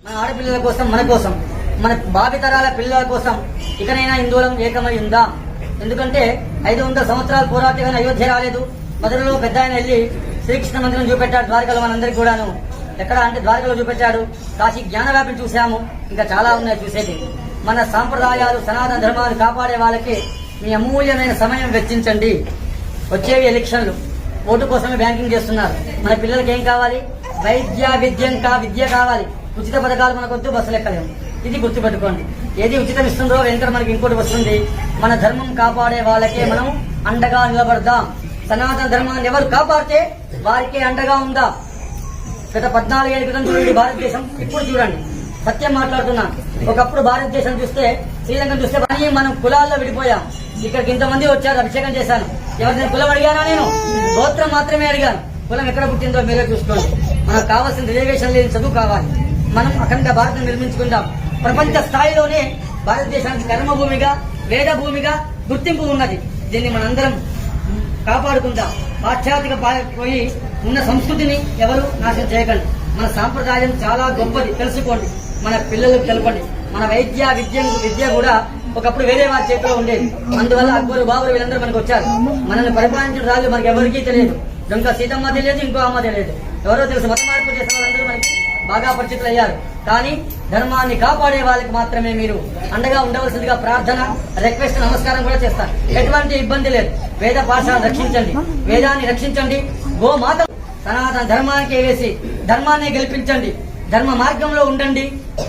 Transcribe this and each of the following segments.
మన ఆడపిల్లల కోసం, మన కోసం, మన భావితరాల పిల్లల కోసం ఇకనైనా హిందువులం ఏకమై ఉందాం. ఎందుకంటే 500 సంవత్సరాలు పోరాటగానే అయోధ్య రాలేదు. మధురలో పెద్ద ఆయన వెళ్లి శ్రీకృష్ణ మందిరం చూపెట్టాడు ద్వారకలో. మనందరికీ కూడాను ఎక్కడ అంటే ద్వారకలో చూపెట్టాడు. కాశీ జ్ఞానవ్యాపిని చూశాము. ఇంకా చాలా ఉన్నాయి చూసేది. మన సాంప్రదాయాలు, సనాతన ధర్మాలు కాపాడే వాళ్ళకి మీ అమూల్యమైన సమయం వెచ్చించండి. వచ్చేవి ఎలక్షన్లు, ఓటు కోసమే బ్యాంకింగ్ చేస్తున్నారు. మన పిల్లలకి ఏం కావాలి? విద్య కావాలి. ఉచిత పథకాలు మనకొద్దు, బస్సులు ఎక్కలేము. ఇది గుర్తుపెట్టుకోండి. ఏది ఉచితం ఇస్తుందో వెంటనే మనకి ఇంకోటి వస్తుంది. మన ధర్మం కాపాడే వాళ్ళకే మనం అండగా నిలబడదాం. సనాతన ధర్మాన్ని ఎవరు కాపాడితే వారికే అండగా ఉందా. గత 14 ఏళ్ల క్రితం చూడండి భారతదేశం, ఇప్పుడు చూడండి. సత్యం మాట్లాడుతున్నా. ఒకప్పుడు భారతదేశం చూస్తే, శ్రీలంకను చూస్తే మనం కులాల్లో విడిపోయాం. ఇక్కడికి ఇంతమంది వచ్చారు, అభిషేకం చేశాను. ఎవరిని కులం అడిగానా? నేను గోత్రం మాత్రమే అడిగాను. కులం ఎక్కడ పుట్టిందో మీరే చూసుకోండి. మనకు కావాల్సిన రిజర్వేషన్ లేని చదువు కావాలి. మనం అఖండ భారతం నిర్మించుకుందాం. ప్రపంచ స్థాయిలోనే భారతదేశానికి కర్మభూమిగా, వేద భూమిగా గుర్తింపు ఉన్నది. దీన్ని మనందరం కాపాడుకుందాం. పాశ్చాత్యక పోయి ఉన్న సంస్కృతిని ఎవరు నాశనం చేయకండి. మన సాంప్రదాయం చాలా గొప్పది, తెలుసుకోండి. మన పిల్లలకు తెలపండి. మన విద్య కూడా ఒకప్పుడు వేరే వారి చేతిలో ఉండేది. అందువల్ల అక్బరు, బాబరు వీళ్ళందరూ మనకు వచ్చారు. మనల్ని పరిపాలించిన రాళ్ళు మనకి ఎవరికీ తెలియదు. ఇంకా సీతమ్మ తెలియదు, ఇంకో అమ్మ తెలియదు. ఎవరో తెలుసు. మత మార్పు చేసిన వాళ్ళందరూ మనకి బాగా పరిచితులు అయ్యారు. కానీ ధర్మాన్ని కాపాడే వాళ్ళకి మాత్రమే మీరు అండగా ఉండవలసిందిగా ప్రార్థన, రిక్వెస్ట్, నమస్కారం కూడా చేస్తారు. ఎటువంటి ఇబ్బంది లేదు. వేద పాఠశాలను రక్షించండి, వేదాన్ని రక్షించండి. గోమాత సనాతన ధర్మానికి వేసి ధర్మాన్ని గెలిపించండి. ధర్మ మార్గంలో ఉండండి.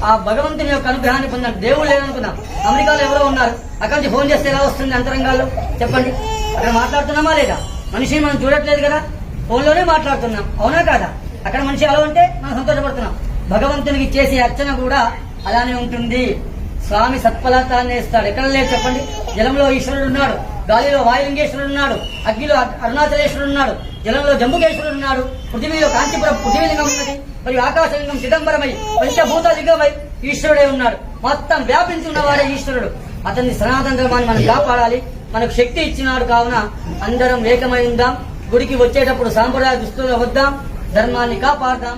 ఆ భగవంతుని యొక్క అనుగ్రహాన్ని పొందండి. దేవుడు లేదనుకున్నాం. అమెరికాలో ఎవరో ఉన్నారు. అక్కడి నుంచి ఫోన్ చేస్తే ఎలా వస్తుంది అంతరంగాల్లో? చెప్పండి. అక్కడ మాట్లాడుతున్నామా లేదా? మనిషిని మనం చూడట్లేదు కదా, ఫోన్లోనే మాట్లాడుతున్నాం. అవునా కాదా? అక్కడ మనిషి అలా ఉంటే మనం సంతోషపడుతున్నాం. భగవంతునికి చేసే అర్చన కూడా అలానే ఉంటుంది. స్వామి సత్ఫలితాన్ని ఇస్తాడు. ఎక్కడ లేదు చెప్పండి. జలంలో ఈశ్వరుడు ఉన్నాడు, గాలిలో వాయులింగేశ్వరుడు ఉన్నాడు, అగ్నిలో అరుణాచలేశ్వరుడు ఉన్నాడు, జలంలో జంబుకేశ్వరుడు ఉన్నాడు, పృథివీలో కాంచీపురం పృథివీలింగం ఉన్నది, మరియు ఆకాశలింగం చిదంబరమై పంచభూత లింగమై ఈశ్వరుడే ఉన్నాడు. మొత్తం వ్యాపించి ఉన్నవాడే ఈశ్వరుడు. అతన్ని సనాతన ధర్మాన్ని మనం కాపాడాలి. మనకు శక్తి ఇచ్చినాడు. కావున అందరం ఏకమై ఉందాం. గుడికి వచ్చేటప్పుడు సాంప్రదాయ దుస్తులు వద్దాం. ధర్మాన్ని కాపాడదాం.